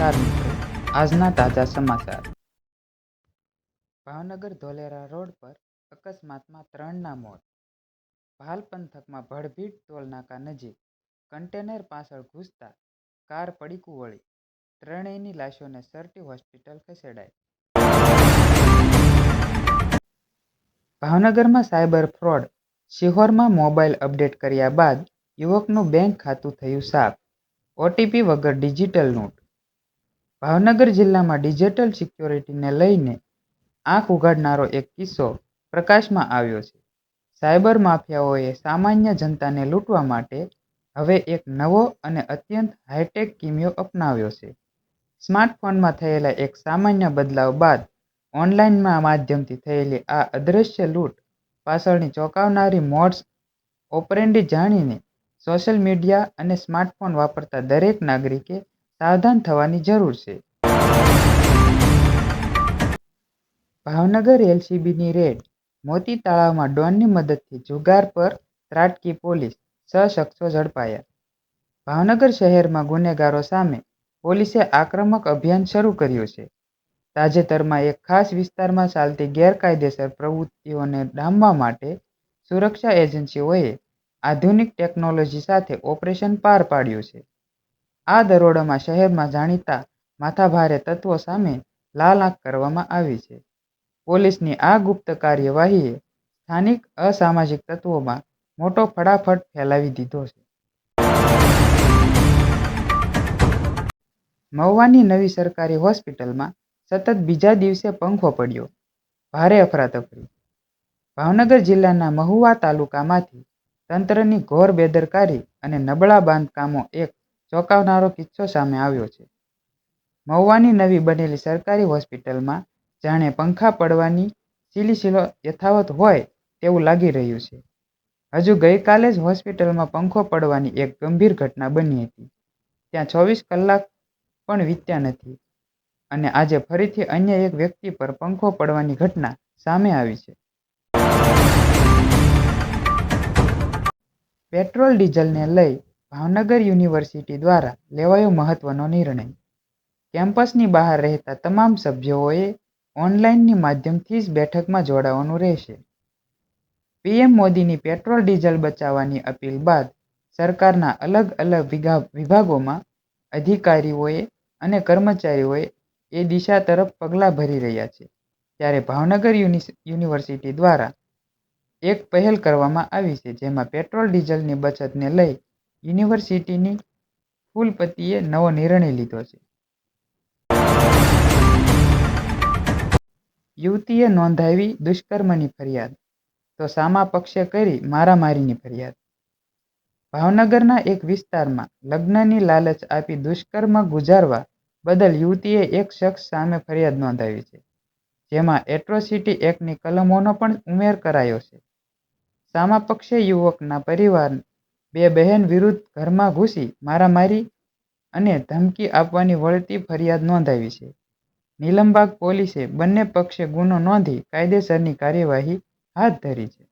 નમસ્કાર મિત્રો, આજના તાજા સમાચાર. ભાવનગર ધોલેરા રોડ પર અકસ્માતમાં 3ના મોત. ભાલ પંથકમાં ભડભીડ ટોલનાકા નજીક કન્ટેનર પાછળ ઘૂસતા કાર પડીકું વળી, ત્રણેયની લાશોને સરટી હોસ્પિટલ ખસેડાઈ. ભાવનગરમાં સાયબર ફ્રોડ. શિહોરમાં મોબાઈલ અપડેટ કર્યા બાદ યુવકનું બેંક ખાતું થયું સાફ. ઓટીપી વગર ડિજિટલ નોટ. ભાવનગર જિલ્લામાં ડિજિટલ સિક્યોરિટીને લઈને આંખ ઉઘાડનારો એક કિસ્સો પ્રકાશમાં આવ્યો છે. સાયબર માફિયાઓએ સામાન્ય જનતાને લૂંટવા માટે હવે એક નવો અને અત્યંત હાઈટેક કિમિયો અપનાવ્યો છે. સ્માર્ટફોનમાં થયેલા એક સામાન્ય બદલાવ બાદ ઓનલાઈનના માધ્યમથી થયેલી આ અદ્રશ્ય લૂંટ પાછળની ચોંકાવનારી મોડસ ઓપરેન્ડી જાણીને સોશિયલ મીડિયા અને સ્માર્ટફોન વાપરતા દરેક નાગરિકે સાવધાન થવાની જરૂર છે. ભાવનગર એલસીબીની રેડ. મોતી તળાવમાં ડ્રોનની મદદથી જુગાર પર ત્રાટકી પોલીસ, 6 શખ્સો ઝડપાયા. ભાવનગર શહેરમાં ગુનેગારો સામે પોલીસે આક્રમક અભિયાન શરૂ કર્યું છે. તાજેતરમાં એક ખાસ વિસ્તારમાં ચાલતી ગેરકાયદેસર પ્રવૃત્તિઓને ડામવા માટે સુરક્ષા એજન્સીઓએ આધુનિક ટેકનોલોજી સાથે ઓપરેશન પાર પાડ્યું છે. આ દરોડામાં શહેરમાં જાણીતા માથાભારે તત્વો સામે લાલ આંખ કરવામાં આવી છે. પોલીસની આ ગુપ્ત કાર્યવાહીએ સ્થાનિક અસામાજિક તત્વોમાં મોટો ફફડાટ ફેલાવી દીધો છે. મહુવાની નવી સરકારી હોસ્પિટલમાં સતત બીજા દિવસે પંખો પડ્યો, ભારે અફરાતફરી. ભાવનગર જિલ્લાના મહુવા તાલુકામાંથી તંત્રની ઘોર બેદરકારી અને નબળા બાંધકામો એક ચોંકાવનારો કિસ્સો સામે આવ્યો છે. મહુવાની નવી બનેલી સરકારી હોસ્પિટલમાં જાણે પંખા પડવાની સિલસિલો યથાવત હોય તેવું લાગી રહ્યું છે. હજુ ગઈકાલે જ હોસ્પિટલમાં પંખો પડવાની એક ગંભીર ઘટના બની હતી. ત્યાં 24 કલાક પણ વીત્યા નથી અને આજે ફરીથી અન્ય એક વ્યક્તિ પર પંખો પડવાની ઘટના સામે આવી છે. પેટ્રોલ ડીઝલને લઈ ભાવનગર યુનિવર્સિટી દ્વારા લેવાયો મહત્વનો નિર્ણય. કેમ્પસની બહાર રહેતા તમામ સભ્યોએ ઓનલાઈનની માધ્યમથી જ બેઠકમાં જોડાવાનું રહેશે. પીએમ મોદીની પેટ્રોલ ડીઝલ બચાવવાની અપીલ બાદ સરકારના અલગ અલગ વિભાગોમાં અધિકારીઓએ અને કર્મચારીઓએ એ દિશા તરફ પગલાં ભરી રહ્યા છે. ત્યારે ભાવનગર યુનિવર્સિટી દ્વારા એક પહેલ કરવામાં આવી છે, જેમાં પેટ્રોલ ડીઝલની બચતને લઈ યુનિવર્સિટીની કુલપતિએ નવો નિર્ણય લીધો છે. યુવતીએ નોંધાવી દુષ્કર્મની ફરિયાદ, તો સામા પક્ષે કરી મારામારીની ફરિયાદ. ભાવનગરના એક વિસ્તારમાં લગ્નની લાલચ આપી દુષ્કર્મ ગુજારવા બદલ યુવતીએ એક શખ્સ સામે ફરિયાદ નોંધાવી છે, જેમાં એટ્રોસિટી એક્ટની કલમોનો પણ ઉમેર કરાયો છે. સામા પક્ષે યુવકના પરિવાર બે બહેન વિરુદ્ધ ઘરમાં ઘૂસી મારામારી અને ધમકી આપવાની વળતી ફરિયાદ નોંધાવી છે. નીલમબાગ પોલીસે બંને પક્ષે ગુનો નોંધી કાયદેસરની કાર્યવાહી હાથ ધરી છે.